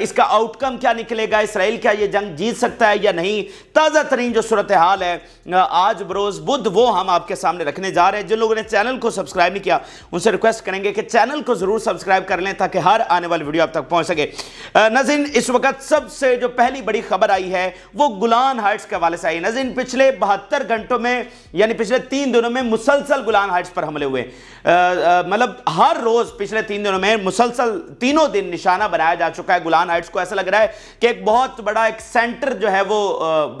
اس کا آؤٹ کم کیا نکلے گا, اسرائیل کیا یہ جنگ جیت سکتا ہے یا نہیں, تازہ ترین جو صورتحال ہے آج بروز بدھ وہ ہم آپ کے سامنے رکھنے جا رہے ہیں. جن لوگوں نے چینل کو سبسکرائب نہیں کیا ان سے ریکویسٹ کریں گے کہ چینل کو ضرور سبسکرائب کر لیں تاکہ ہر آنے والی ویڈیو آپ تک پہنچ سکے. ناظرین اس وقت سب سے جو پہلی بڑی خبر آئی ہے وہ گولان ہائٹس کے حوالے سے آئی. ناظرین پچھلے 72 گھنٹوں میں یعنی پچھلے 3 دنوں میں مسلسل گولان ہائٹس پر حملے ہوئے, مطلب ہر روز پچھلے 3 دنوں میں مسلسل تینوں دن نشانہ بنایا جا چکا ہے گولان ہائٹس کو. ایسا لگ رہا ہے کہ ایک بہت بڑا ایک سینٹر جو ہے وہ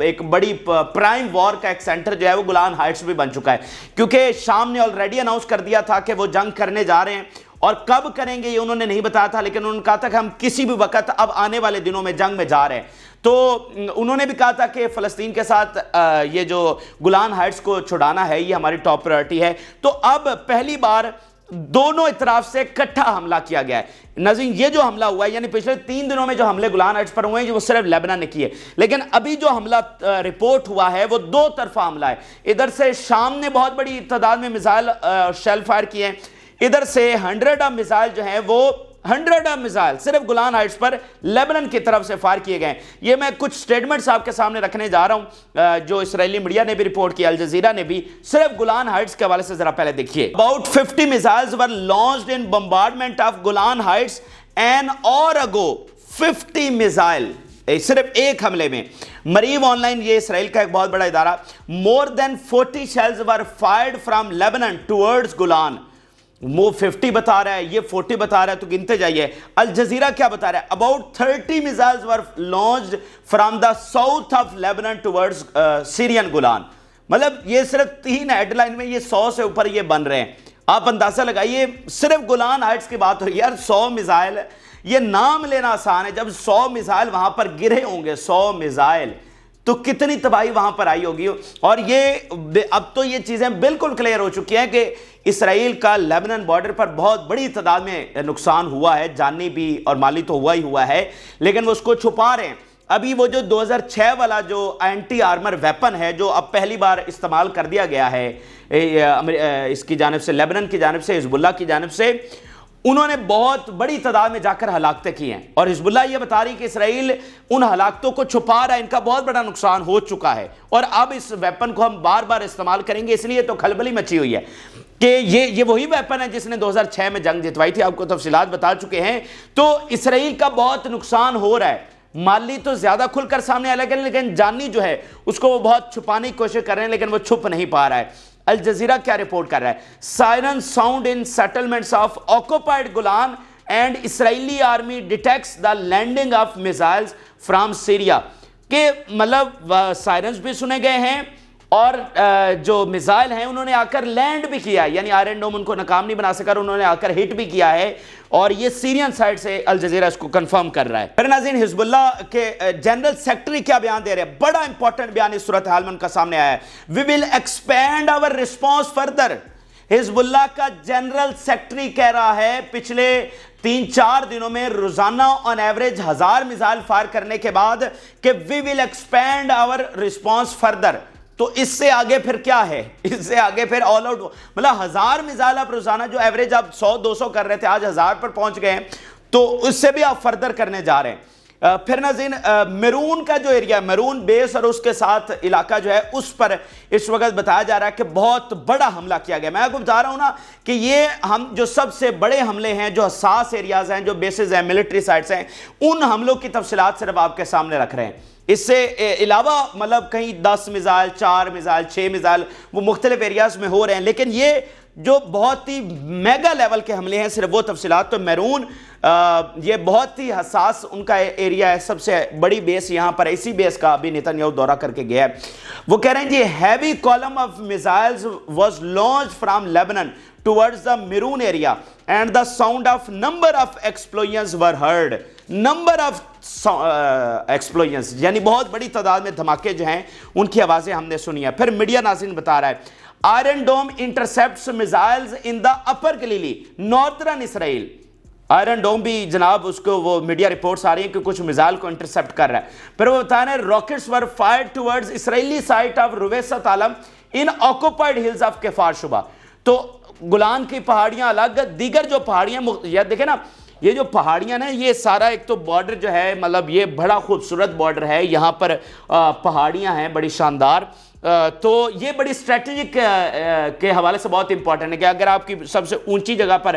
ایک بڑی پرائم وار کا ایک سینٹر جو ہے وہ گولان ہائٹس بھی بن چکا ہے, کیونکہ شام نے آلریڈی اناؤنس کر دیا تھا کہ وہ جنگ کرنے جا رہے ہیں, اور کب کریں گے یہ انہوں نے نہیں بتایا تھا, لیکن انہوں نے کہا تھا کہ ہم کسی بھی وقت اب آنے والے دنوں میں جنگ میں جا رہے ہیں. تو انہوں نے بھی کہا تھا کہ فلسطین کے ساتھ یہ جو گولان ہائٹس کو چھڑانا ہے یہ ہماری ٹاپ پرائرٹی ہے. تو اب پہلی بار دونوں اطراف سے اکٹھا حملہ کیا گیا ہے. ناظرین یہ جو حملہ ہوا ہے یعنی پچھلے 3 دنوں میں جو حملے گولان ہائٹس پر ہوئے ہیں وہ صرف لیبنان نے کیے, لیکن ابھی جو حملہ رپورٹ ہوا ہے وہ 2 طرفہ حملہ ہے. ادھر سے شام نے بہت بڑی تعداد میں میزائل شیل فائر کیے ہیں, ادھر سے 100 میزائل جو ہیں وہ 100 میزائل صرف گولان ہائٹس پر لیبنان کی طرف سے فائر کیے گئے. یہ میں کچھ سٹیٹمنٹس آپ کے سامنے رکھنے جا رہا ہوں جو اسرائیلی میڈیا نے بھی رپورٹ کیا, الجزیرہ نے بھی, صرف گولان ہائٹس کے حوالے سے ذرا پہلے دیکھیے. About 50 missiles were launched in bombardment of Golan Heights an hour ago. 50 missile صرف ایک حملے میں. مریو آن لائن یہ اسرائیل کا ایک بہت بڑا ادارہ, more than 40 shells were fired from Lebanon towards Golan. وہ 50 بتا رہا ہے, یہ 40 بتا رہا ہے, تو گنتے جائیے. الجزیرہ کیا بتا رہا ہے, about 30 missiles were launched from the south of Lebanon towards Syrian Golan. مطلب یہ صرف 3 ہیڈ لائن میں یہ 100 سے اوپر یہ بن رہے ہیں. آپ اندازہ لگائیے صرف گولان ہائٹس کی بات ہو رہی ہے یار, 100 میزائل, یہ نام لینا آسان ہے, جب 100 میزائل وہاں پر گرے ہوں گے 100 میزائل تو کتنی تباہی وہاں پر آئی ہوگی. اور یہ اب تو یہ چیزیں بالکل کلیئر ہو چکی ہیں کہ اسرائیل کا لیبنان بارڈر پر بہت بڑی تعداد میں نقصان ہوا ہے, جانی بھی اور مالی تو ہوا ہی ہوا ہے, لیکن وہ اس کو چھپا رہے ہیں. ابھی وہ جو 2006 والا جو اینٹی آرمر ویپن ہے جو اب پہلی بار استعمال کر دیا گیا ہے اس کی جانب سے, لیبنان کی جانب سے, حزب اللہ کی جانب سے, انہوں نے بہت بڑی تعداد میں جا کر ہلاکتیں کی ہیں. اور حزب اللہ یہ بتا رہی کہ اسرائیل ان ہلاکتوں کو چھپا رہا ہے, ان کا بہت بڑا نقصان ہو چکا ہے اور اب اس ویپن کو ہم بار بار استعمال کریں گے. اس لیے تو کھلبلی مچی ہوئی ہے کہ یہ وہی ویپن ہے جس نے 2006 میں جنگ جتوائی تھی, آپ کو تفصیلات بتا چکے ہیں. تو اسرائیل کا بہت نقصان ہو رہا ہے, مالی تو زیادہ کھل کر سامنے آ رہا ہے, لیکن جانی جو ہے اس کو وہ بہت چھپانے کی کوشش کر رہے ہیں, لیکن وہ چھپ نہیں پا رہا ہے. الجزیرہ کیا رپورٹ کر رہا ہے, siren sound in settlements of occupied Golan and Israeli army detects the landing of missiles from Syria. کہ مطلب سائرنز بھی سنے گئے ہیں اور جو میزائل ہیں انہوں نے آ کر لینڈ بھی کیا ہے, یعنی آئرن ڈوم ان کو ناکام نہیں بنا سکا, انہوں نے آ کر ہٹ بھی کیا ہے, اور یہ سیرین سائڈ سے الجزیرہ اس کو کنفرم کر رہا ہے. پھر ناظرین حزب اللہ کے جنرل سیکٹری کیا بیان دے رہے ہیں, بڑا امپورٹنٹ بیان اس صورتحال میں ان کا سامنے آیا ہے. وی ول ایکسپینڈ آور رسپانس فردر. حزب اللہ کا جنرل سیکٹری کہہ رہا ہے پچھلے 3-4 دنوں میں روزانہ آن ایوریج 1000 میزائل فائر کرنے کے بعد کہ وی ول ایکسپینڈ آور رسپانس فردر. تو اس سے آگے پھر کیا ہے, اس سے آگے پھر آل آؤٹ, مطلب 1000 میزائل آپ روزانہ جو ایوریج آپ 100-200 کر رہے تھے آج 1000 پر پہنچ گئے ہیں, تو اس سے بھی آپ فردر کرنے جا رہے ہیں. پھر ناظرین میرون کا جو ایریا, میرون بیس اور اس کے ساتھ علاقہ جو ہے اس پر اس وقت بتایا جا رہا ہے کہ بہت بڑا حملہ کیا گیا. میں آپ کو بتا رہا ہوں نا کہ یہ ہم جو سب سے بڑے حملے ہیں, جو حساس ایریاز ہیں, جو بیسز ہیں, ملٹری سائٹس ہیں, ان حملوں کی تفصیلات صرف آپ کے سامنے رکھ رہے ہیں. اس سے علاوہ مطلب کہیں 10 میزائل, 4 میزائل, 6 میزائل وہ مختلف ایریاز میں ہو رہے ہیں, لیکن یہ جو بہت ہی میگا لیول کے حملے ہیں صرف وہ تفصیلات. تو میرون یہ بہت ہی حساس ان کا ایریا ہے, سب سے بڑی بیس یہاں پر, اسی بیس کا ابھی نیتن یاہو دورہ کر کے گیا ہے. وہ کہہ رہے ہیں جی heavy column of missiles was launch from Lebanon towards the Meroon area and the sound of number of explosions were heard. number of explosions یعنی بہت بڑی تعداد میں دھماکے جو ہیں ان کی آوازیں ہم نے سنی ہیں. پھر میڈیا ناظرین بتا رہا ہے Iron Dome intercepts missiles in the upper Galilee نارترن Israel. Iron Dome بھی جناب اس کو وہ میڈیا رپورٹس آ رہی ہیں کہ کچھ میزائل کو انٹرسپٹ کر رہا ہے. پھر وہ بتا رہے ہیں rockets were fired towards Israeli site of Ruwaisat Alam in occupied hills of Kfar Shuba. تو گولان کی پہاڑیاں الگ, دیگر جو پہاڑیاں, یا دیکھیں نا یہ جو پہاڑیاں نا یہ سارا ایک تو بارڈر جو ہے مطلب یہ بڑا خوبصورت بارڈر ہے, یہاں پر پہاڑیاں ہیں بڑی شاندار. تو یہ بڑی اسٹریٹجک کے حوالے سے بہت امپورٹنٹ ہے کہ اگر آپ کی سب سے اونچی جگہ پر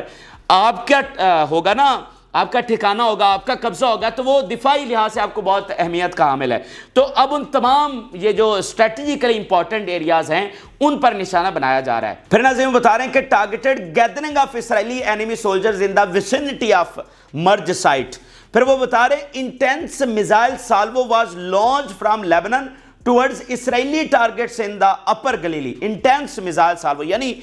آپ کا ہوگا نا, آپ کا ٹھکانہ ہوگا, آپ کا قبضہ ہوگا, تو وہ دفاعی لحاظ سے آپ کو بہت اہمیت کا حامل ہے. تو اب ان تمام یہ جو اسٹریٹجیکلی امپورٹنٹ ایریاز ہیں ان پر نشانہ بنایا جا رہا ہے. پھر ناظرین بتا رہے ہیں کہ targeted gathering of Israeli enemy soldiers in the vicinity of Marj site. پھر وہ بتا رہے ہیں intense missile salvo was launch from Lebanon towards Israeli targets in the upper Galilee. Intense missile salvo یعنی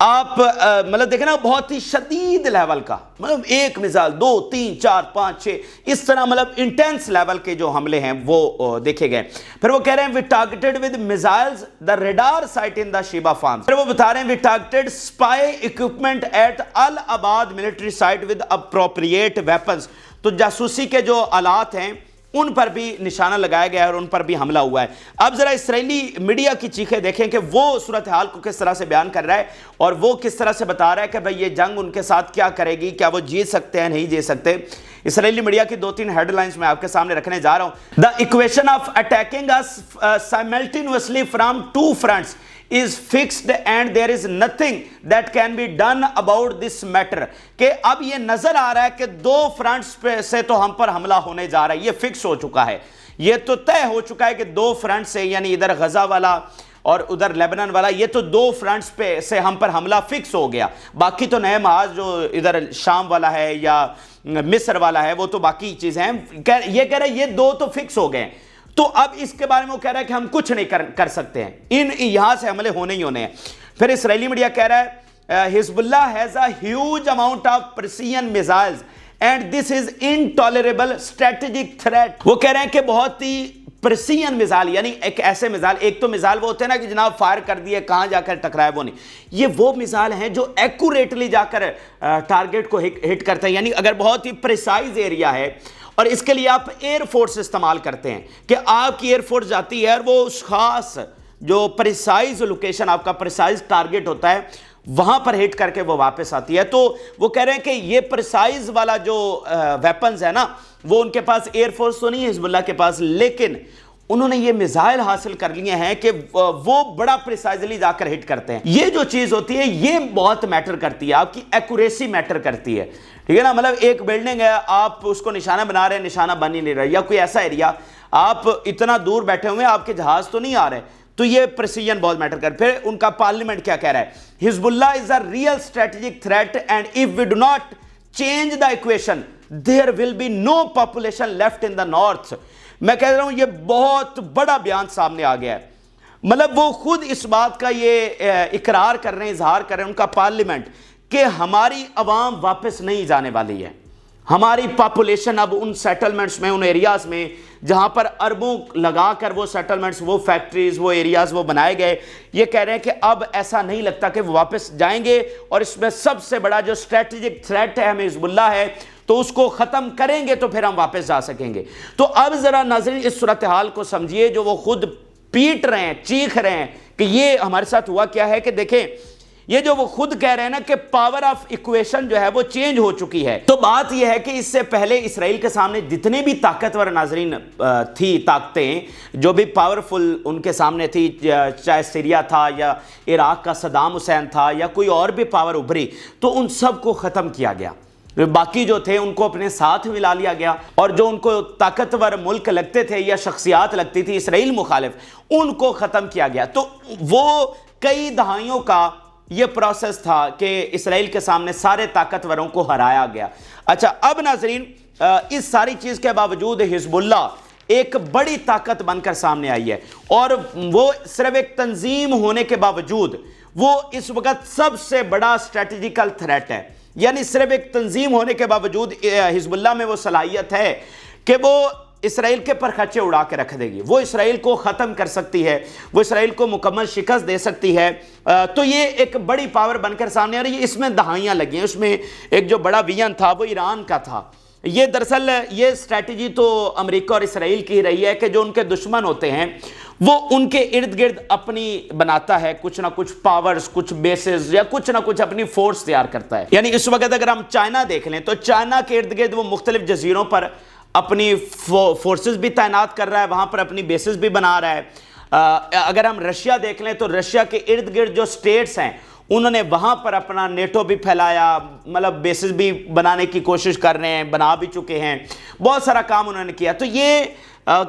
آپ مطلب دیکھیں نا بہت ہی شدید لیول کا, مطلب ایک میزائل 2 3 4 5 6 اس طرح مطلب انٹینس لیول کے جو حملے ہیں وہ دیکھے گئے. پھر وہ کہہ رہے ہیں we targeted with missiles the radar site in the Shebaa farms. پھر وہ بتا رہے ہیں we targeted spy equipment at Al Abbad military site with appropriate weapons. تو جاسوسی کے جو آلات ہیں ان پر بھی نشانہ لگایا گیا ہے اور ان پر بھی حملہ ہوا ہے. اب ذرا اسرائیلی میڈیا کی چیخیں دیکھیں کہ وہ صورتحال کو کس طرح سے بیان کر رہا ہے اور وہ کس طرح سے بتا رہا ہے کہ بھئی یہ جنگ ان کے ساتھ کیا کرے گی, کیا وہ جیت سکتے ہیں نہیں جیت سکتے. اسرائیلی میڈیا کی 2-3 ہیڈ لائنز میں آپ کے سامنے رکھنے جا رہا ہوں. The equation of attacking us simultaneously from 2 fronts is fixed and there is nothing that can be done about this matter. کہ اب یہ نظر آ رہا ہے کہ 2 فرنٹس پہ سے تو ہم پر حملہ ہونے جا رہا ہے, یہ فکس ہو چکا ہے, یہ تو طے ہو چکا ہے کہ 2 فرنٹ سے یعنی ادھر غزہ والا اور ادھر لیبنان والا, یہ تو 2 فرنٹس پہ سے ہم پر حملہ فکس ہو گیا. باقی تو نئے محاذ جو ادھر شام والا ہے یا مصر والا ہے وہ تو باقی چیزیں ہیں. یہ کہہ رہے ہیں یہ 2 تو فکس ہو گئے. تو اب اس کے بارے میں وہ کہہ رہا ہے کہ ہم کچھ نہیں کر سکتے ہیں, یہاں سے حملے ہونے ہی ہونے ہیں. پھر اسرائیلی میڈیا کہہ رہا ہے Hezbollah has a huge amount of precision missiles and this is intolerable strategic threat. وہ کہہ رہے ہیں کہ بہت ہی پریسیژن میزائل یعنی ایک ایسے میزائل, ایک تو میزائل وہ ہوتے ہیں نا کہ جناب فائر کر دیے کہاں جا کر ٹکرائے, وہ نہیں, یہ وہ میزائل ہیں جو ایکوریٹلی جا کر ٹارگیٹ کو ہٹ کرتے ہیں. یعنی اگر بہت ہی پریسائز ایریا ہے اور اس کے لیے آپ ایئر فورس استعمال کرتے ہیں کہ آپ کی ایئر فورس جاتی ہے اور وہ اس خاص جو پریسائز لوکیشن آپ کا پریسائز ٹارگیٹ ہوتا ہے وہاں پر ہٹ کر کے وہ واپس آتی ہے. تو وہ کہہ رہے ہیں کہ یہ پریسائز والا جو ویپنز ہے نا وہ ان کے پاس ایئر فورس تو نہیں ہے حزب اللہ کے پاس, لیکن انہوں نے یہ میزائل حاصل کر لیے ہیں کہ وہ بڑا پریسائزلی جا کر ہٹ کرتے ہیں. یہ جو چیز ہوتی ہے یہ بہت میٹر کرتی ہے, آپ کی ایکوریسی میٹر کرتی ہے, ٹھیک ہے نا. مطلب ایک بلڈنگ ہے, آپ اس کو نشانہ بنا رہے ہیں, نشانہ بن ہی نہیں رہا, یا کوئی ایسا ایریا آپ اتنا دور بیٹھے ہوئے ہیں آپ کے جہاز تو نہیں آ رہے, تو یہ پریسیژن بہت میٹر کر. پھر ان کا پارلیمنٹ کیا کہہ رہا ہے, Hezbollah is a real strategic threat and if we do not change the equation there will be no population left in the north. میں کہہ رہا ہوں یہ بہت بڑا بیان سامنے آ گیا ہے. مطلب وہ خود اس بات کا یہ اقرار کر رہے ہیں, اظہار کر رہے ہیں ان کا پارلیمنٹ کہ ہماری عوام واپس نہیں جانے والی ہے. ہماری پاپولیشن اب ان سیٹلمنٹس میں, ان ایریاز میں جہاں پر اربوں لگا کر وہ سیٹلمنٹس, وہ فیکٹریز, وہ ایریاز وہ بنائے گئے, یہ کہہ رہے ہیں کہ اب ایسا نہیں لگتا کہ وہ واپس جائیں گے. اور اس میں سب سے بڑا جو اسٹریٹجک تھریٹ ہے ہمیں حزب اللہ ہے, تو اس کو ختم کریں گے تو پھر ہم واپس جا سکیں گے. تو اب ذرا ناظرین اس صورتحال کو سمجھیے جو وہ خود پیٹ رہے ہیں, چیخ رہے ہیں کہ یہ ہمارے ساتھ ہوا کیا ہے. کہ دیکھیں یہ جو وہ خود کہہ رہے ہیں نا کہ پاور آف ایکویشن جو ہے وہ چینج ہو چکی ہے. تو بات یہ ہے کہ اس سے پہلے اسرائیل کے سامنے جتنے بھی طاقتور ناظرین تھی طاقتیں جو بھی پاورفل ان کے سامنے تھی, چاہے سیریا تھا یا عراق کا صدام حسین تھا یا کوئی اور بھی پاور ابھری, تو ان سب کو ختم کیا گیا. باقی جو تھے ان کو اپنے ساتھ ملا لیا گیا, اور جو ان کو طاقتور ملک لگتے تھے یا شخصیات لگتی تھی اسرائیل مخالف, ان کو ختم کیا گیا. تو وہ کئی دہائیوں کا یہ پروسیس تھا کہ اسرائیل کے سامنے سارے طاقتوروں کو ہرایا گیا. اچھا اب ناظرین اس ساری چیز کے باوجود حزب اللہ ایک بڑی طاقت بن کر سامنے آئی ہے, اور وہ صرف ایک تنظیم ہونے کے باوجود وہ اس وقت سب سے بڑا اسٹریٹجیکل تھریٹ ہے. یعنی صرف ایک تنظیم ہونے کے باوجود حزب اللہ میں وہ صلاحیت ہے کہ وہ اسرائیل کے پرخچے اڑا کے رکھ دے گی, وہ اسرائیل کو ختم کر سکتی ہے, وہ اسرائیل کو مکمل شکست دے سکتی ہے. تو یہ ایک بڑی پاور بن کر سامنے آ رہی ہے. اس میں دہائیاں لگی ہیں. اس میں ایک جو بڑا ویژن تھا وہ ایران کا تھا. یہ دراصل یہ اسٹریٹجی تو امریکہ اور اسرائیل کی رہی ہے کہ جو ان کے دشمن ہوتے ہیں وہ ان کے ارد گرد اپنی بناتا ہے کچھ نہ کچھ پاورز، کچھ بیسز یا کچھ نہ کچھ اپنی فورس تیار کرتا ہے. یعنی اس وقت اگر ہم چائنا دیکھ لیں تو چائنا کے ارد گرد وہ مختلف جزیروں پر اپنی فورسز بھی تعینات کر رہا ہے، وہاں پر اپنی بیسز بھی بنا رہا ہے. اگر ہم رشیا دیکھ لیں تو رشیا کے ارد گرد جو سٹیٹس ہیں انہوں نے وہاں پر اپنا نیٹو بھی پھیلایا، مطلب بیسز بھی بنانے کی کوشش کر رہے ہیں، بنا بھی چکے ہیں، بہت سارا کام انہوں نے کیا. تو یہ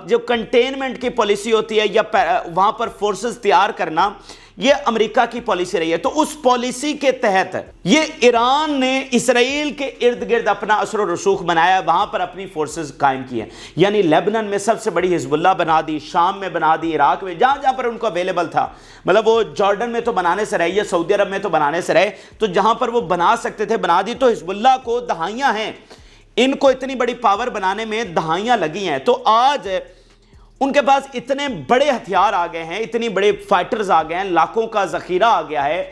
جو کنٹینمنٹ کی پالیسی ہوتی ہے یا وہاں پر فورسز تیار کرنا، یہ امریکہ کی پالیسی رہی ہے. تو اس پالیسی کے تحت یہ ایران نے اسرائیل کے ارد گرد اپنا اثر و رسوخ بنایا، وہاں پر اپنی فورسز قائم کی ہیں. یعنی لیبنان میں سب سے بڑی حزب اللہ بنا دی، شام میں بنا دی، عراق میں، جہاں جہاں پر ان کو اویلیبل تھا. مطلب وہ جارڈن میں تو بنانے سے رہے یا سعودی عرب میں تو بنانے سے رہے، تو جہاں پر وہ بنا سکتے تھے بنا دی. تو حزب اللہ کو دہائیاں ہیں، ان کو اتنی بڑی پاور بنانے میں دہائیاں لگی ہیں. تو آج ان کے پاس اتنے بڑے ہتھیار آ گئے ہیں، اتنی بڑے فائٹرز آ گئے ہیں، لاکھوں کا ذخیرہ آ گیا ہے.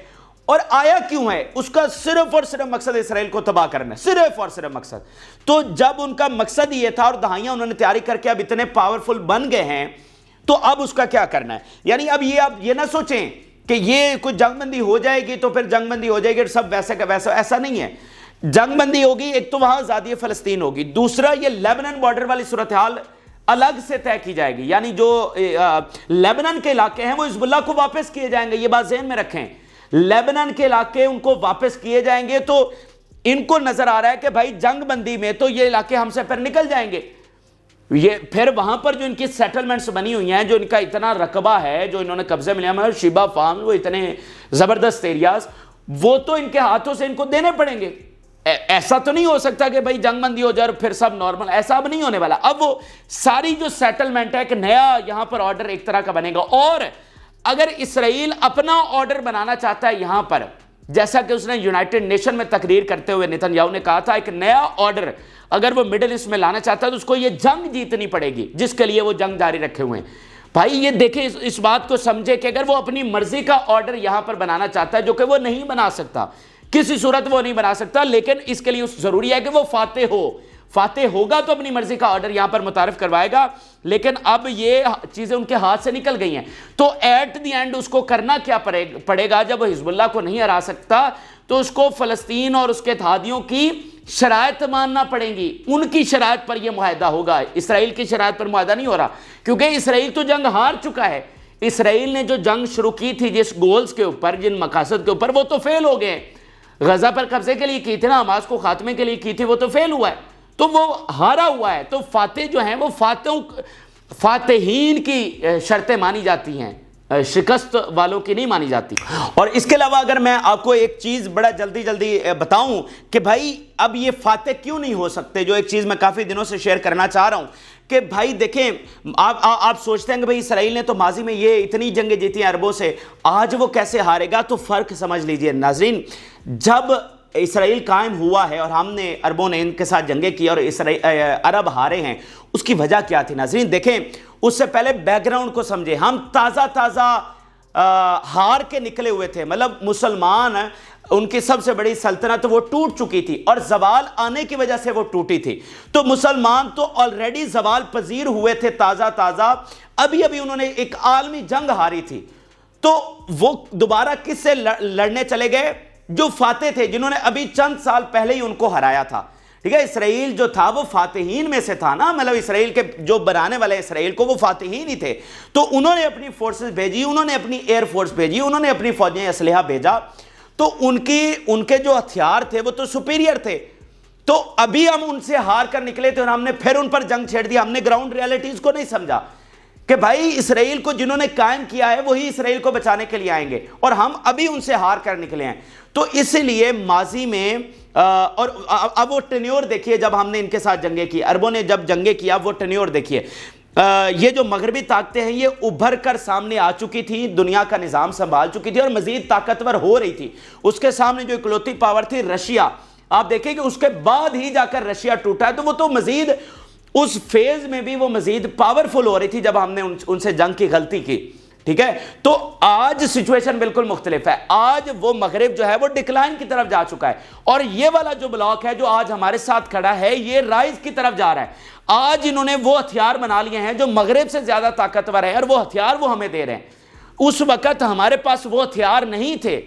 اور آیا کیوں ہے؟ اس کا صرف اور صرف مقصد اسرائیل کو تباہ کرنا ہے، صرف اور صرف مقصد. تو جب ان کا مقصد یہ تھا اور دہائیاں انہوں نے تیاری کر کے اب اتنے پاورفل بن گئے ہیں، تو اب اس کا کیا کرنا ہے؟ یعنی اب یہ نہ سوچیں کہ یہ کوئی جنگ بندی ہو جائے گی تو پھر جنگ بندی ہو جائے گی سب ویسے کا ویسا، ایسا نہیں ہے. جنگ بندی ہوگی، ایک تو وہاں آزادی فلسطین ہوگی، دوسرا یہ لیبنان بارڈر والی صورتحال الگ سے طے کی جائے گی. یعنی جو لیبنان کے علاقے ہیں وہ حزب اللہ کو واپس کیے جائیں گے. یہ بات ذہن میں رکھیں، لیبنان کے علاقے ان کو واپس کیے جائیں گے. تو ان کو نظر آ رہا ہے کہ بھائی جنگ بندی میں تو یہ علاقے ہم سے پھر نکل جائیں گے. یہ پھر وہاں پر جو ان کی سیٹلمنٹس بنی ہوئی ہیں، جو ان کا اتنا رقبہ ہے، جو انہوں نے قبضے میں لیا، شیبا فارم، وہ اتنے زبردست ایریاز، وہ تو ان کے ہاتھوں سے ان کو دینے پڑیں گے. ایسا تو نہیں ہو سکتا کہ بھائی جنگ بندی ہو جائے اور پھر سب نارمل، ایسا اب نہیں ہونے والا. اب وہ ساری جو سیٹلمنٹ ہے کہ نیا یہاں پر آرڈر ایک طرح کا بنے گا. اور اگر اسرائیل اپنا آرڈر بنانا چاہتا ہے یہاں پر، جیسا کہ اس نے یونائٹڈ نیشن میں تقریر کرتے ہوئے نیتن یاہو نے کہا تھا، ایک نیا آرڈر اگر وہ مڈل ایسٹ میں لانا چاہتا ہے تو اس کو یہ جنگ جیتنی پڑے گی، جس کے لیے وہ جنگ جاری رکھے ہوئے ہیں. بھائی یہ دیکھیں، اس بات کو سمجھے کہ اگر وہ اپنی مرضی کا آرڈر یہاں پر بنانا چاہتا ہے، جو کہ وہ نہیں بنا سکتا، کسی صورت وہ نہیں بنا سکتا، لیکن اس کے لیے ضروری ہے کہ وہ فاتح ہو. فاتح ہوگا تو اپنی مرضی کا آرڈر یہاں پر متعارف کروائے گا. لیکن اب یہ چیزیں ان کے ہاتھ سے نکل گئی ہیں. تو ایٹ دی اینڈ اس کو کرنا کیا پڑے گا؟ جب وہ حزب اللہ کو نہیں ہرا سکتا تو اس کو فلسطین اور اس کے اتحادیوں کی شرائط ماننا پڑیں گی. ان کی شرائط پر یہ معاہدہ ہوگا، اسرائیل کی شرائط پر معاہدہ نہیں ہو رہا، کیونکہ اسرائیل تو جنگ ہار چکا ہے. اسرائیل نے جو جنگ شروع کی تھی جس گولز کے اوپر، جن مقاصد کے اوپر، وہ تو فیل ہو گئے. غزہ پر قبضے کے لیے کی تھی نا، حماس کو خاتمے کے لیے کی تھی، وہ تو فیل ہوا ہے، تو وہ ہارا ہوا ہے. تو فاتح جو ہیں وہ فاتحین کی شرطیں مانی جاتی ہیں، شکست والوں کی نہیں مانی جاتی. اور اس کے علاوہ اگر میں آپ کو ایک چیز بڑا جلدی بتاؤں کہ بھائی اب یہ فاتح کیوں نہیں ہو سکتے، جو ایک چیز میں کافی دنوں سے شیئر کرنا چاہ رہا ہوں کہ بھائی دیکھیں، آپ سوچتے ہیں کہ بھائی اسرائیل نے تو ماضی میں یہ اتنی جنگیں جیتی ہیں عربوں سے، آج وہ کیسے ہارے گا؟ تو فرق سمجھ لیجئے ناظرین. جب اسرائیل قائم ہوا ہے اور ہم نے عربوں نے ان کے ساتھ جنگیں کی اور عرب ہارے ہیں، اس کی وجہ کیا تھی ناظرین؟ دیکھیں، اس سے پہلے بیک گراؤنڈ کو سمجھیں. ہم تازہ ہار کے نکلے ہوئے تھے. مطلب مسلمان، ان کی سب سے بڑی سلطنت وہ ٹوٹ چکی تھی اور زوال آنے کی وجہ سے وہ ٹوٹی تھی. تو مسلمان تو آلریڈی زوال پذیر ہوئے تھے تازہ، ابھی انہوں نے ایک عالمی جنگ ہاری تھی. تو وہ دوبارہ کس سے لڑنے چلے گئے؟ جو فاتح تھے، جنہوں نے ابھی چند سال پہلے ہی ان کو ہرایا تھا. ٹھیک ہے، اسرائیل جو تھا وہ فاتحین میں سے تھا نا، مطلب اسرائیل کے جو بنانے والے اسرائیل کو وہ فاتحین ہی تھے. تو انہوں نے اپنی فورسز بھیجی، انہوں نے اپنی ایئر فورس بھیجی، انہوں نے اپنی فوجیں اسلحہ بھیجا. تو ان کے جو ہتھیار تھے وہ تو سپیریئر تھے. تو ابھی ہم ان سے ہار کر نکلے تھے اور ہم نے پھر ان پر جنگ چھیڑ دی. ہم نے گراؤنڈ ریالٹیز کو نہیں سمجھا کہ بھائی اسرائیل کو جنہوں نے قائم کیا ہے وہی اسرائیل کو بچانے کے لیے آئیں گے، اور ہم ابھی ان سے ہار کر نکلے ہیں. تو اس لیے ماضی میں اور اب وہ ٹینیور دیکھیے، جب ہم نے ان کے ساتھ جنگیں کی، عربوں نے جب جنگیں کیا، وہ ٹینیور دیکھیے. یہ جو مغربی طاقتیں ہیں یہ ابھر کر سامنے آ چکی تھی، دنیا کا نظام سنبھال چکی تھی اور مزید طاقتور ہو رہی تھی. اس کے سامنے جو اکلوتی پاور تھی رشیا، آپ دیکھیں کہ اس کے بعد ہی جا کر رشیا ٹوٹا ہے. تو وہ تو مزید اس فیز میں بھی وہ مزید پاورفل ہو رہی تھی جب ہم نے ان سے جنگ کی غلطی کی. ٹھیک ہے. تو آج سچویشن بالکل مختلف ہے. آج وہ مغرب جو ہے وہ ڈکلائن کی طرف جا چکا ہے, اور یہ والا جو بلاک ہے جو آج ہمارے ساتھ کھڑا ہے یہ رائز کی طرف جا رہا ہے. آج انہوں نے وہ ہتھیار بنا لیے ہیں جو مغرب سے زیادہ طاقتور ہیں, اور وہ ہتھیار وہ ہمیں دے رہے ہیں. اس وقت ہمارے پاس وہ ہتھیار نہیں تھے,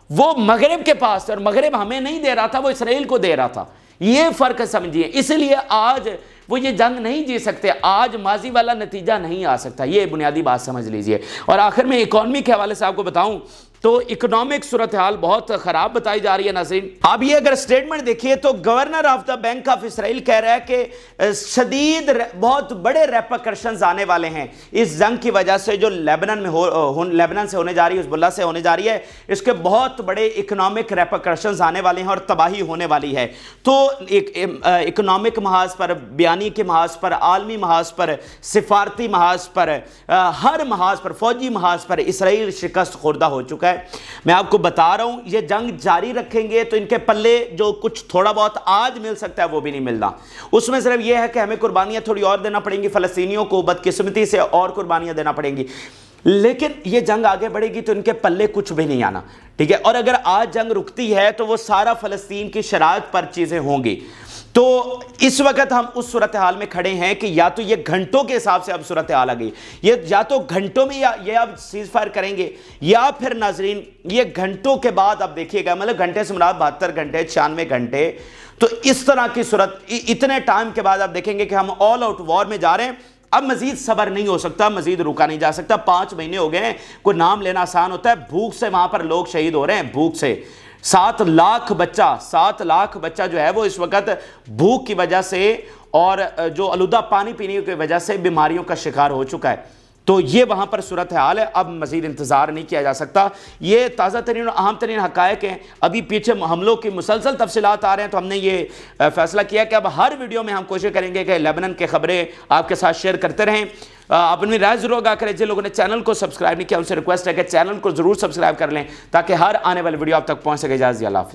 وہ مغرب کے پاس تھے, اور مغرب ہمیں نہیں دے رہا تھا, وہ اسرائیل کو دے رہا تھا. یہ فرق سمجھیے. اس لیے آج وہ یہ جنگ نہیں جی سکتے, آج ماضی والا نتیجہ نہیں آ سکتا. یہ بنیادی بات سمجھ لیجئے. اور آخر میں اکانومی کے حوالے سے آپ کو بتاؤں تو اکنامک صورتحال بہت خراب بتائی جا رہی ہے ناظرین. آپ یہ اگر سٹیٹمنٹ دیکھیے تو governor of the bank of Israel کہہ رہا ہے کہ شدید بہت بڑے ریپرکشنز آنے والے ہیں اس جنگ کی وجہ سے جو لیبنان سے ہونے جا رہی ہے, حزب اللہ سے ہونے جا رہی ہے. اس کے بہت بڑے اکنامک ریپرکشنز آنے والے ہیں اور تباہی ہونے والی ہے. تو اکنامک محاذ پر, بیانی کے محاذ پر, عالمی محاذ پر, سفارتی محاذ پر, ہر محاذ پر, فوجی محاذ پر اسرائیل شکست خوردہ ہو چکا ہے. میں آپ کو بتا رہا ہوں یہ جنگ جاری رکھیں گے تو ان کے پلے جو کچھ تھوڑا بہت آج مل سکتا ہے وہ بھی نہیں ملنا. اس میں صرف یہ ہے کہ ہمیں قربانیاں تھوڑی اور دینا پڑیں گی, فلسطینیوں کو بدقسمتی سے اور قربانیاں دینا پڑیں گی, لیکن یہ جنگ آگے بڑھے گی تو ان کے پلے کچھ بھی نہیں آنا. ٹھیک ہے. اور اگر آج جنگ رکتی ہے تو وہ سارا فلسطین کی شرائط پر چیزیں ہوں گی. تو اس وقت ہم اس صورتحال میں کھڑے ہیں کہ یا تو یہ گھنٹوں کے حساب سے اب صورتحال آ گئی, یہ یا تو گھنٹوں میں یہ اب سیز فائر کریں گے, یا پھر ناظرین یہ گھنٹوں کے بعد اب دیکھیے گا, مطلب گھنٹے سے مراد 72 گھنٹے 96 گھنٹے. تو اس طرح کی صورت اتنے ٹائم کے بعد آپ دیکھیں گے کہ ہم آل آؤٹ وار میں جا رہے ہیں. اب مزید صبر نہیں ہو سکتا, مزید رکا نہیں جا سکتا. 5 مہینے ہو گئے ہیں, کوئی نام لینا آسان ہوتا ہے, بھوک سے وہاں پر لوگ شہید ہو رہے ہیں, بھوک سے 7 لاکھ بچہ جو ہے وہ اس وقت بھوک کی وجہ سے اور جو آلودہ پانی پینے کی وجہ سے بیماریوں کا شکار ہو چکا ہے. تو یہ وہاں پر صورتحال ہے, اب مزید انتظار نہیں کیا جا سکتا. یہ تازہ ترین اور اہم ترین حقائق ہیں. ابھی پیچھے حملوں کی مسلسل تفصیلات آ رہے ہیں, تو ہم نے یہ فیصلہ کیا کہ اب ہر ویڈیو میں ہم کوشش کریں گے کہ لیبنان کے خبریں آپ کے ساتھ شیئر کرتے رہیں. اپنی رائے ضرور آگاہ کریں. جن لوگوں نے چینل کو سبسکرائب نہیں کیا ان سے ریکویسٹ ہے کہ چینل کو ضرور سبسکرائب کر لیں تاکہ ہر آنے والی ویڈیو آپ تک پہنچ سکے. اجازت, اللہ حافظ.